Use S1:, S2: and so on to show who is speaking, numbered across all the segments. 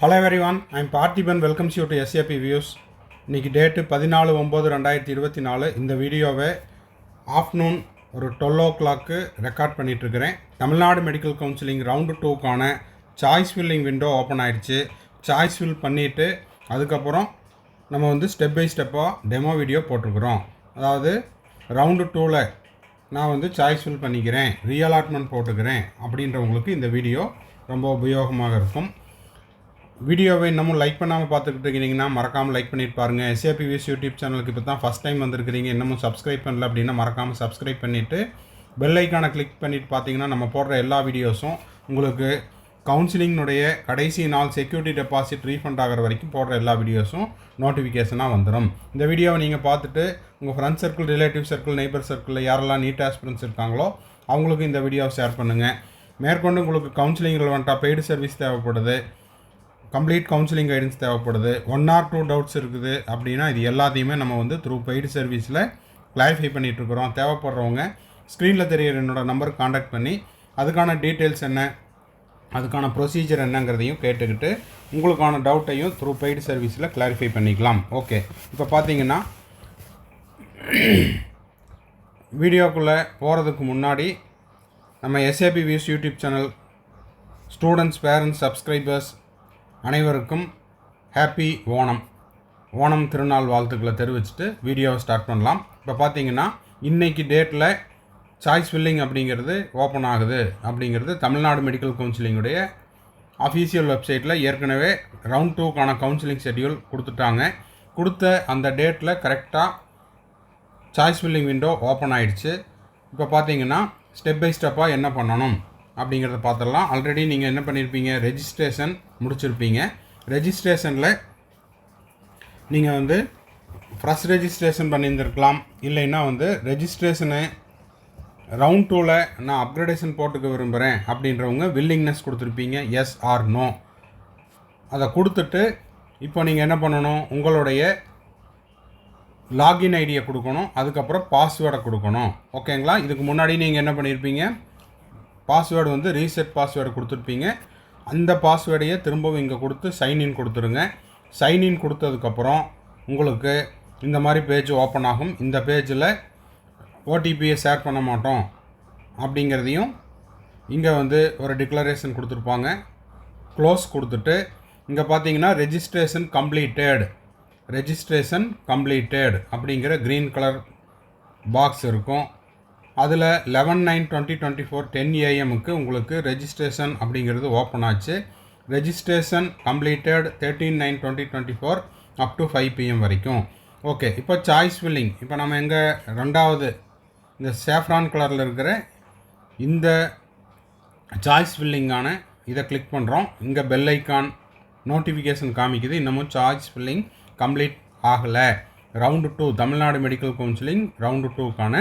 S1: Hello everyone, I am Parthiban welcomes you to SAP Views. இன்னைக்கு date 14/9/2024. இந்த வீடியோவை afternoon ஒரு 12 o'clock ரெக்கார்ட் பண்ணிட்டு இருக்கிறேன். தமிழ்நாடு மெடிக்கல் கவுன்சிலிங் ரவுண்டு 2க்கான சாய்ஸ் ஃபில்லிங் விண்டோ ஓப்பன் ஆயிடுச்சு. சாய்ஸ் ஃபில் பண்ணிவிட்டு அதுக்கப்புறம் நம்ம ஸ்டெப் பை ஸ்டெப்பாக டெமோ வீடியோ போட்டிருக்கிறோம். அதாவது ரவுண்டு 2ல் நான் சாய்ஸ் ஃபில் பண்ணிக்கிறேன், ரீஅலாட்மெண்ட் போட்டுக்கிறேன் அப்படின்றவங்களுக்கு இந்த வீடியோ ரொம்ப உபயோகமாக இருக்கும். வீடியோவை இன்னமும் லைக் பண்ணாமல் பார்த்துக்கிட்டு இருக்கிறீங்கன்னா மறக்காமல் லைக் பண்ணிட்டு பாருங்கள். SAP Views யூடியூப் சேனலுக்கு இப்போ தான் ஃபஸ்ட் டைம் வந்திருக்கிறீங்க, இன்னமும் சப்ஸ்கிரைப் பண்ணல அப்படின்னா மறக்காமல் சப்ஸ்கிரைப் பண்ணிவிட்டு பெல் ஐக்கானை கிளிக் பண்ணிவிட்டு பார்த்தீங்கன்னா நம்ம போடுற எல்லா வீடியோஸும் உங்களுக்கு கவுன்சிலிங்கினுடைய கடைசி நாள் செக்யூரிட்டி டெபாசிட் ரீஃபண்ட் ஆகிற வரைக்கும் போடுற எல்லா வீடியோஸும் நோட்டிஃபிகேஷனாக வந்துடும். இந்த வீடியோவை நீங்கள் பார்த்துட்டு உங்கள் friends circle, relative circle, neighbour சர்க்கிளில் யாரெல்லாம் நீட் ஆஸ்பிரன்ஸ் இருக்காங்களோ அவங்களுக்கு இந்த வீடியோவை ஷேர் பண்ணுங்கள். மேற்கொண்டு உங்களுக்கு கவுன்சிலிங் ரிலவெண்ட்டாக பெய்டு சர்வீஸ் தேவைப்படுது, கம்ப்ளீட் கவுன்சிலிங் கைடன்ஸ் தேவைப்படுது, 1 or 2 டவுட்ஸ் இருக்குது அப்படின்னா இது எல்லாத்தையுமே நம்ம த்ரூ பெய்டு சர்வீஸில் கிளாரிஃபை பண்ணிகிட்ருக்குறோம். தேவைப்படுறவங்க ஸ்க்ரீனில் தெரிகிற என்னோடய நம்பருக்கு காண்டாக்ட் பண்ணி அதுக்கான டீட்டெயில்ஸ் என்ன, அதுக்கான ப்ரொசீஜர் என்னங்கிறதையும் கேட்டுக்கிட்டு உங்களுக்கான டவுட்டையும் த்ரூ பெய்டு சர்வீஸில் கிளாரிஃபை பண்ணிக்கலாம். ஓகே, இப்போ பார்த்தீங்கன்னா வீடியோக்குள்ளே போகிறதுக்கு முன்னாடி நம்ம SAP Views YouTube channel students, parents, subscribers அனைவருக்கும் ஹாப்பி ஓணம் திருநாள் வாழ்த்துக்களை தெரிவிச்சுட்டு வீடியோவை ஸ்டார்ட் பண்ணலாம். இப்போ பார்த்தீங்கன்னா இன்றைக்கி டேட்டில் சாய்ஸ் ஃபில்லிங் அப்படிங்கிறது ஓப்பன் ஆகுது அப்படிங்கிறது தமிழ்நாடு மெடிக்கல் கவுன்சிலிங்குடைய அஃபீஷியல் வெப்சைட்டில் ஏற்கனவே ரவுண்ட் 2க்கான கவுன்சிலிங் ஷெட்யூல் கொடுத்துட்டாங்க. கொடுத்த அந்த டேட்டில் கரெக்டாக சாய்ஸ் ஃபில்லிங் விண்டோ ஓப்பன் ஆகிடுச்சு. இப்போ பார்த்தீங்கன்னா ஸ்டெப் பை ஸ்டெப்பாக என்ன பண்ணணும் அப்படிங்கிறத பார்த்துடலாம். ஆல்ரெடி நீங்கள் என்ன பண்ணியிருப்பீங்க, ரெஜிஸ்ட்ரேஷன் முடிச்சிருப்பீங்க. ரெஜிஸ்ட்ரேஷனில் நீங்கள் ஃப்ரெஷ் ரெஜிஸ்ட்ரேஷன் பண்ணியிருந்துருக்கலாம், இல்லைன்னா ரெஜிஸ்ட்ரேஷனை ரவுண்ட் 2ல் நான் அப்கிரேடேஷன் போட்டுக்க விரும்புகிறேன் அப்படின்றவங்க வில்லிங்னஸ் கொடுத்துருப்பீங்க, எஸ் ஆர் நோ. அதை கொடுத்துட்டு இப்போ நீங்கள் என்ன பண்ணணும், உங்களுடைய லாகின் ஐடியை கொடுக்கணும், அதுக்கப்புறம் பாஸ்வேர்டை கொடுக்கணும். ஓகேங்களா? இதுக்கு முன்னாடி நீங்கள் என்ன பண்ணியிருப்பீங்க, பாஸ்வேர்டு ரீசெட் பாஸ்வேர்டு கொடுத்துருப்பீங்க. அந்த பாஸ்வேர்டையே திரும்பவும் இங்கே கொடுத்து சைன்இன் கொடுத்துருங்க. சைன்இன் கொடுத்ததுக்கப்புறம் உங்களுக்கு இந்த மாதிரி பேஜ் ஓப்பன் ஆகும். இந்த பேஜில் ஓடிபியை ஷேர் பண்ண மாட்டோம் அப்படிங்கிறதையும் இங்கே ஒரு டிக்ளரேஷன் கொடுத்துருப்பாங்க. க்ளோஸ் கொடுத்துட்டு இங்கே பார்த்தீங்கன்னா ரெஜிஸ்ட்ரேஷன் கம்ப்ளீட்டட் அப்படிங்கிற க்ரீன் கலர் பாக்ஸ் இருக்கும். அதில் 11/9/2024 10 AM உங்களுக்கு ரெஜிஸ்ட்ரேஷன் அப்படிங்கிறது ஓப்பன் ஆச்சு. Registration completed 13/9/2024 up to 5 PM வரைக்கும். ஓகே, இப்போ சாய்ஸ் ஃபில்லிங், இப்போ நம்ம எங்கே ரெண்டாவது இந்த சேஃப்ரான் கலரில் இருக்கிற இந்த சாய்ஸ் ஃபில்லிங்கான இதை கிளிக் பண்ணுறோம். இங்கே பெல் ஐக்கான் நோட்டிஃபிகேஷன் காமிக்குது, இன்னமும் சாய்ஸ் ஃபில்லிங் கம்ப்ளீட் ஆகலை. Round 2 Tamil Nadu medical counselling round 2க்கான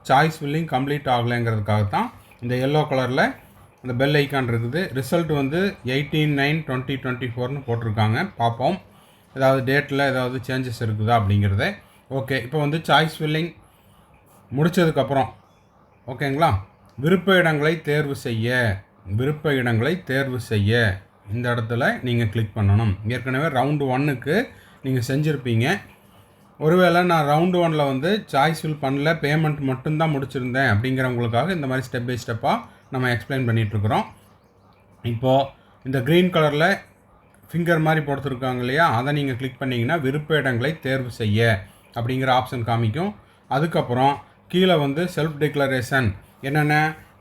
S1: சாய்ஸ் ஃபில்லிங் கம்ப்ளீட் ஆகலைங்கிறதுக்காக தான் இந்த எல்லோ கலரில் இந்த பெல் ஐக்கான் இருக்குது. ரிசல்ட் 18/9/2024 போட்டிருக்காங்க. பார்ப்போம் ஏதாவது டேட்டில் ஏதாவது சேஞ்சஸ் இருக்குதா அப்படிங்கிறத. ஓகே, இப்போ சாய்ஸ் ஃபில்லிங் முடித்ததுக்கப்புறம் ஓகேங்களா, விருப்ப இடங்களை தேர்வு செய்ய இந்த இடத்துல நீங்கள் கிளிக் பண்ணணும். ஏற்கனவே ரவுண்டு 1க்கு நீங்கள் செஞ்சுருப்பீங்க. ஒருவேளை நான் ரவுண்டு 1ல் சாய்ஸ் ஃபில் பண்ணல, பேமெண்ட் மட்டும்தான் முடிச்சிருந்தேன் அப்படிங்கிறவங்களுக்காக இந்த மாதிரி ஸ்டெப் பை ஸ்டெப்பாக நம்ம எக்ஸ்பிளைன் பண்ணிகிட்ருக்குறோம். இப்போது இந்த க்ரீன் கலரில் ஃபிங்கர் மாதிரி போட்டுருக்காங்க இல்லையா, அதை நீங்கள் கிளிக் பண்ணிங்கன்னா விருப்ப இடங்களை தேர்வு செய்ய அப்படிங்கிற ஆப்ஷன் காமிக்கும். அதுக்கப்புறம் கீழே செல்ஃப் டிக்ளரேஷன் என்னென்ன,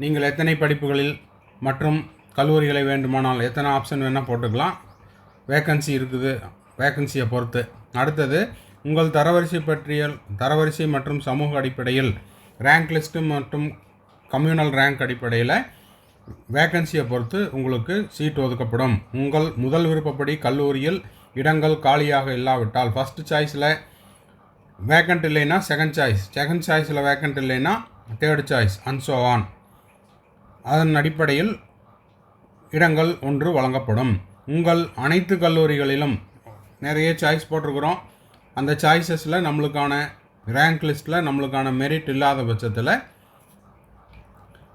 S1: நீங்கள் எத்தனை படிப்புகளில் மற்றும் கல்லூரிகளை வேண்டுமானால் எத்தனை ஆப்ஷன் வேணால் போட்டுக்கலாம், வேக்கன்சி இருக்குது, வேக்கன்சியை பொறுத்து. அடுத்தது உங்கள் தரவரிசை மற்றும் சமூக அடிப்படையில் ரேங்க் லிஸ்ட்டு மற்றும் கம்யூனல் ரேங்க் அடிப்படையில் வேக்கன்சியை பொறுத்து உங்களுக்கு சீட் ஒதுக்கப்படும். உங்கள் முதல் விருப்பப்படி கல்லூரியில் இடங்கள் காலியாக இல்லாவிட்டால் ஃபஸ்ட்டு சாய்ஸில் வேக்கண்ட் இல்லைன்னா செகண்ட் சாய்ஸில் வேக்கண்ட் இல்லைன்னா third choice and so on. அதன் அடிப்படையில் இடங்கள் ஒன்று வழங்கப்படும். உங்கள் அனைத்து கல்லூரிகளிலும் நிறைய சாய்ஸ் போட்டிருக்கிறோம். அந்த சாய்ஸஸில் நம்மளுக்கான ரேங்க் லிஸ்ட்டில் நம்மளுக்கான மெரிட் இல்லாத பட்சத்தில்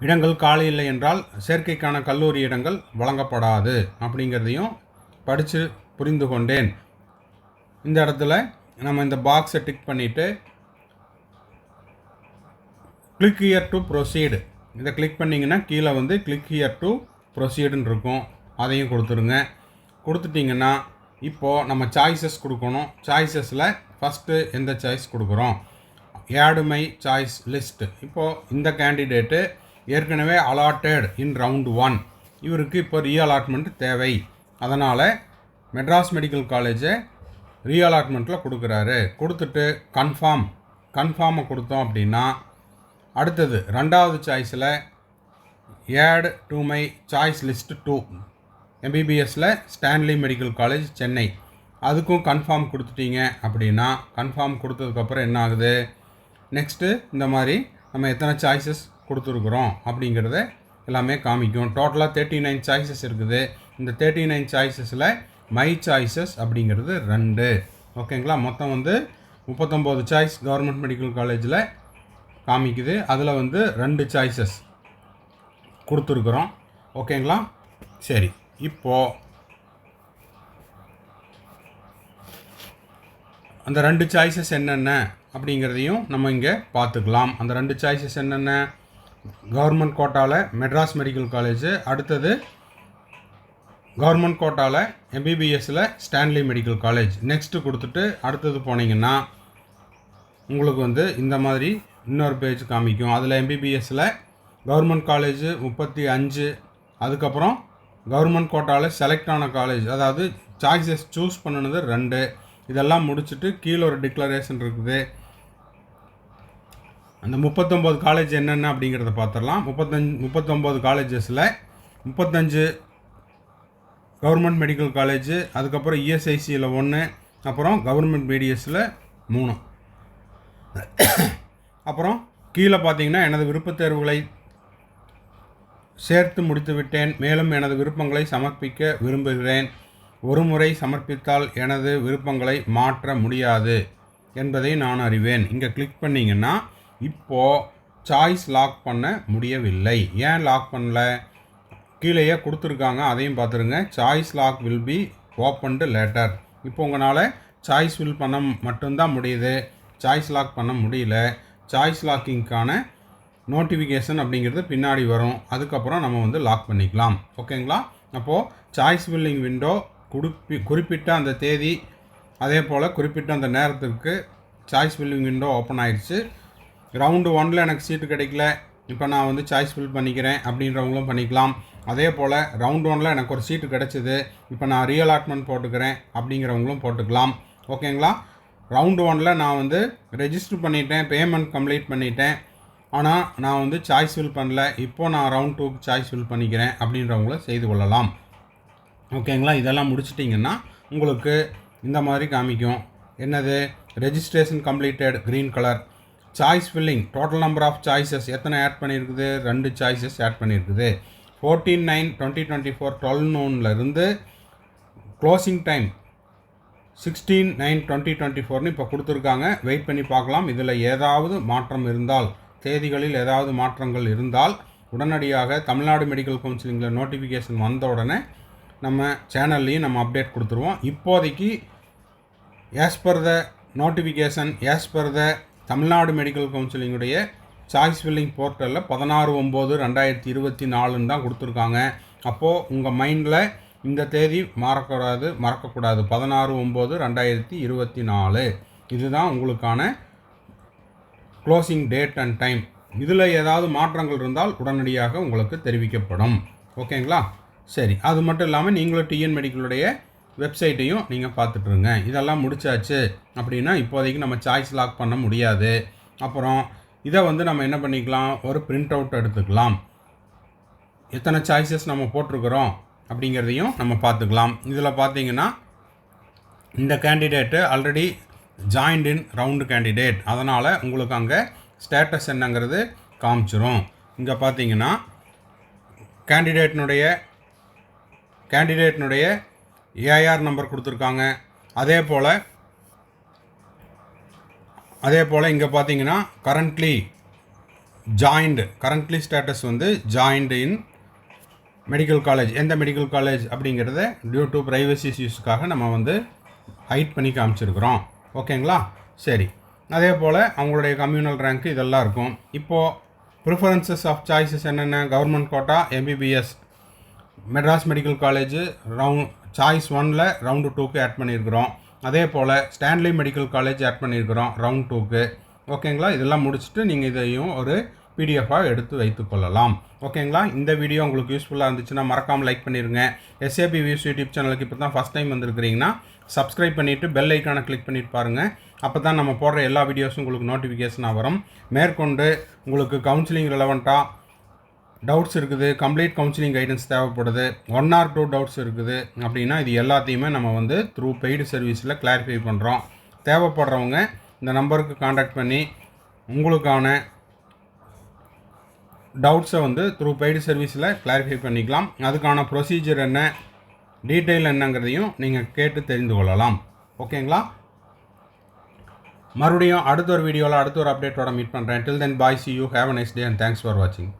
S1: இடங்கள் காலி இல்லை என்றால் சேர்க்கைக்கான கல்லூரி இடங்கள் வழங்கப்படாது அப்படிங்கிறதையும் படித்து புரிந்து கொண்டேன். இந்த இடத்துல நம்ம இந்த பாக்ஸை டிக் பண்ணிவிட்டு கிளிக் ஹியர் டு ப்ரொசீடு இதை கிளிக் பண்ணிங்கன்னா கீழே வந்து கிளிக் ஹியர் டு ப்ரொசீடுன்னு இருக்கும். அதையும் கொடுத்துருங்க. கொடுத்துட்டிங்கன்னா இப்போது நம்ம சாய்ஸஸ் கொடுக்கணும். சாய்ஸஸில் ஃபஸ்ட்டு எந்த சாய்ஸ் கொடுக்குறோம்? Add my choice list. இப்போது இந்த கேண்டிடேட்டு ஏற்கனவே அலாட்டட் இன் ரவுண்ட் 1, இவருக்கு இப்போ ரீஅலாட்மெண்ட் தேவை. அதனால் மெட்ராஸ் மெடிக்கல் காலேஜை ரீஅலாட்மெண்ட்டில் கொடுக்குறாரு. கொடுத்துட்டு கன்ஃபார்மை கொடுத்தோம் அப்படின்னா அடுத்தது ரெண்டாவது சாய்ஸில் add to my choice list 2 எம்பிபிஎஸ்சில் ஸ்டான்லி மெடிக்கல் காலேஜ் சென்னை, அதுக்கும் கன்ஃபார்ம் கொடுத்துட்டீங்க அப்படின்னா கன்ஃபார்ம் கொடுத்ததுக்கப்புறம் என்ன ஆகுது? நெக்ஸ்ட்டு இந்த மாதிரி நம்ம எத்தனை சாய்ஸஸ் கொடுத்துருக்குறோம் அப்படிங்கிறத எல்லாமே காமிக்கும். டோட்டலாக 39 சாய்ஸஸ் இருக்குது. இந்த 39 சாய்ஸஸில் மை சாய்ஸஸ் அப்படிங்கிறது 2. ஓகேங்களா? மொத்தம் வந்து 39 சாய்ஸ் கவர்மெண்ட் மெடிக்கல் காலேஜில் காமிக்குது. அதில் வந்து 2 சாய்ஸஸ் கொடுத்துருக்குறோம். ஓகேங்களா? சரி, இப்போது அந்த 2 சாய்ஸஸ் என்னென்ன அப்படிங்கிறதையும் நம்ம இங்கே பார்த்துக்கலாம். அந்த 2 சாய்ஸஸ் என்னென்ன? கவர்மெண்ட் கோட்டாவில் மெட்ராஸ் மெடிக்கல் காலேஜு, அடுத்தது கவர்மெண்ட் கோட்டாவில் எம்பிபிஎஸ்சில் ஸ்டான்லி மெடிக்கல் காலேஜ். நெக்ஸ்ட்டு கொடுத்துட்டு அடுத்தது போனீங்கன்னா உங்களுக்கு வந்து இந்த மாதிரி இன்னொரு பேஜ் காமிக்கும். அதில் எம்பிபிஎஸ்சில் கவர்மெண்ட் காலேஜு 35, அதுக்கப்புறம் கவர்மெண்ட் கோட்டாவில் செலக்ட் ஆன காலேஜ், அதாவது சாய்ஸஸ் சூஸ் பண்ணினது 2. இதெல்லாம் முடிச்சுட்டு கீழே ஒரு டிக்ளரேஷன் இருக்குது. அந்த 39 காலேஜ் என்னென்ன அப்படிங்கிறத பார்த்துடலாம். 39 காலேஜஸில் 35 கவர்மெண்ட் மெடிக்கல் காலேஜு, அதுக்கப்புறம் இஎஸ்ஐசியில் 1, அப்புறம் கவர்மெண்ட் பிடிஎஸ்சில் 3. அப்புறம் கீழே பார்த்தீங்கன்னா எனது விருப்பத் தேர்வுகளை சேர்த்து முடித்து விட்டேன். மேலும் எனது விருப்பங்களை சமர்ப்பிக்க விரும்புகிறேன். ஒரு முறை சமர்ப்பித்தால் எனது விருப்பங்களை மாற்ற முடியாது என்பதை நான் அறிவேன். இங்கே கிளிக் பண்ணிங்கன்னா இப்போது சாய்ஸ் லாக் பண்ண முடியவில்லை. ஏன் லாக் பண்ணல? கீழேயே கொடுத்துருக்காங்க, அதையும் பார்த்துருங்க. Choice lock will be opened later. இப்போ உங்களால் சாய்ஸ் ஃபில் பண்ண மட்டும்தான் முடியுது, சாய்ஸ் லாக் பண்ண முடியல. சாய்ஸ் லாக்கிங்க்கான நோட்டிஃபிகேஷன் அப்படிங்கிறது பின்னாடி வரும். அதுக்கப்புறம் நம்ம வந்து லாக் பண்ணிக்கலாம். ஓகேங்களா? அப்போது சாய்ஸ் ஃபில்லிங் விண்டோ குறிப்பிட்ட அந்த தேதி, அதே போல் குறிப்பிட்ட அந்த நேரத்திற்கு சாய்ஸ் ஃபில்லிங் விண்டோ ஓப்பன் ஆயிடுச்சு. ரவுண்டு 1ல் எனக்கு சீட்டு கிடைக்கல, இப்போ நான் வந்து சாய்ஸ் ஃபில் பண்ணிக்கிறேன் அப்படின்றவங்களும் பண்ணிக்கலாம். அதே போல் ரவுண்ட் 1ல் எனக்கு ஒரு சீட்டு கிடச்சிது, இப்போ நான் ரீஅலாட்மெண்ட் போட்டுக்கிறேன் அப்படிங்கிறவங்களும் போட்டுக்கலாம். ஓகேங்களா? ரவுண்டு 1ல் நான் வந்து ரெஜிஸ்டர் பண்ணிட்டேன், பேமெண்ட் கம்ப்ளீட் பண்ணிட்டேன், ஆனால் நான் வந்து சாய்ஸ் ஃபில் பண்ணல, இப்போது நான் ரவுண்ட் 2க்கு சாய்ஸ் ஃபில் பண்ணிக்கிறேன் அப்படின்றவங்கள செய்து கொள்ளலாம். ஓகேங்களா? இதெல்லாம் முடிச்சிட்டிங்கன்னா உங்களுக்கு இந்த மாதிரி காமிக்கும். என்னது? Registration completed, green colour. Choice filling, total number of choices எத்தனை ஆட் பண்ணியிருக்குது? 2 சாய்ஸஸ் ஆட் பண்ணியிருக்குது. 14/9/2024 12 noonலேருந்து க்ளோசிங் டைம் 16/9/2024 இப்போ கொடுத்துருக்காங்க. வெயிட் பண்ணி பார்க்கலாம். இதில் ஏதாவது மாற்றம் இருந்தால், தேதிகளில் ஏதாவது மாற்றங்கள் இருந்தால் உடனடியாக தமிழ்நாடு மெடிக்கல் கவுன்சிலிங்கில் நோட்டிஃபிகேஷன் வந்த உடனே நம்ம சேனல்லையும் நம்ம அப்டேட் கொடுத்துருவோம். இப்போதைக்கு as per the notification, as per the Tamil Nadu medical கவுன்சிலிங்குடைய சாய்ஸ் ஃபில்லிங் போர்ட்டலில் 16/9/2024 தான் கொடுத்துருக்காங்க. அப்போது உங்கள் மைண்டில் இந்த தேதி மறக்கக்கூடாது. 16/9/2024 இதுதான் உங்களுக்கான க்ளோசிங் டேட் அண்ட் டைம். இதில் ஏதாவது மாற்றங்கள் இருந்தால் உடனடியாக உங்களுக்கு தெரிவிக்கப்படும். ஓகேங்களா? சரி, அது மட்டும் இல்லாமல் நீங்களும் டிஎன் மெடிக்கலுடைய வெப்சைட்டையும் நீங்கள் பார்த்துட்ருங்க. இதெல்லாம் முடிச்சாச்சு அப்படின்னா இப்போதைக்கு நம்ம சாய்ஸ் லாக் பண்ண முடியாது. அப்புறம் இதை வந்து நம்ம என்ன பண்ணிக்கலாம்? ஒரு பிரிண்ட் அவுட் எடுத்துக்கலாம். எத்தனை சாய்ஸஸ் நம்ம போட்டிருக்கிறோம் அப்படிங்கிறதையும் நம்ம பார்த்துக்கலாம். இதில் பார்த்தீங்கன்னா இந்த கேண்டிடேட்டு ஆல்ரெடி ஜாயின்ட் இன் ரவுண்டு கேண்டிடேட், அதனால் உங்களுக்கு அங்கே ஸ்டேட்டஸ் என்னங்கிறது காமிச்சிரும். இங்கே பார்த்தீங்கன்னா கேண்டிடேட்னுடைய ஏஆர் நம்பர் கொடுத்துருக்காங்க. அதே போல் இங்கே பார்த்தீங்கன்னா கரண்ட்லி ஸ்டேட்டஸ் வந்து ஜாயின்டு இன் மெடிக்கல் காலேஜ் எந்த மெடிக்கல் காலேஜ் அப்படிங்கிறத டியூ டு ப்ரைவசி இஷ்யூஸ்க்காக நம்ம வந்து ஹைட் பண்ணி காமிச்சிருக்கிறோம். ஓகேங்களா? சரி. அதே போல் அவங்களுடைய கம்யூனல் ரேங்க்கு இதெல்லாம் இருக்கும். இப்போது ப்ரிஃபரன்சஸ் ஆஃப் சாய்ஸஸ் என்னென்ன? Government quota MBBS Madras medical college choice 1ல் ரவுண்டு 2க்கு ஆட் பண்ணியிருக்கிறோம். அதே போல் ஸ்டான்லி மெடிக்கல் காலேஜ் ஆட் பண்ணியிருக்கிறோம் ரவுண்ட் 2க்கு. ஓகேங்களா? இதெல்லாம் முடிச்சுட்டு நீங்கள் இதையும் ஒரு பிடிஎஃபாக எடுத்து வைத்துக்கொள்ளலாம். ஓகேங்களா? இந்த வீடியோ உங்களுக்கு யூஸ்ஃபுல்லாக இருந்துச்சுன்னா மறக்காமல் லைக் பண்ணிடுங்க. எஸ்ஏபி வியூஸ் யூடியூப் சேனலுக்கு இப்போ தான் ஃபஸ்ட் டைம் வந்திருக்கிறீங்கன்னா சப்ஸ்கிரைப் பண்ணிவிட்டு பெல் ஐக்கானை கிளிக் பண்ணிட்டு பாருங்கள். அப்போ தான் நம்ம போடுற எல்லா வீடியோஸும் உங்களுக்கு நோட்டிஃபிகேஷனாக வரும். மேற்கொண்டு உங்களுக்கு கவுன்சிலிங் ரிலவெண்ட்டாக டவுட்ஸ் இருக்குது, கம்ப்ளீட் கவுன்சிலிங் கைடன்ஸ் தேவைப்படுது, 1 or 2 டவுட்ஸ் இருக்குது அப்படின்னா இது எல்லாத்தையுமே நம்ம வந்து த்ரூ பெய்டு சர்வீஸில் கிளாரிஃபை பண்ணுறோம். தேவைப்படுறவங்க இந்த நம்பருக்கு காண்டாக்ட் பண்ணி உங்களுக்கான டவுட்ஸை வந்து த்ரூ பெய்டு சர்வீஸில் கிளாரிஃபை பண்ணிக்கலாம். அதுக்கான ப்ரொசீஜர் என்ன, டீட்டெயில் என்னங்கிறதையும் நீங்கள் கேட்டு தெரிந்து கொள்ளலாம். ஓகேங்களா? மறுபடியும் அடுத்த ஒரு வீடியோவில் அடுத்த ஒரு அப்டேட்டோட மீட் பண்ணுறேன். டில் தென் பாய், see you, have a nice day and thanks for watching.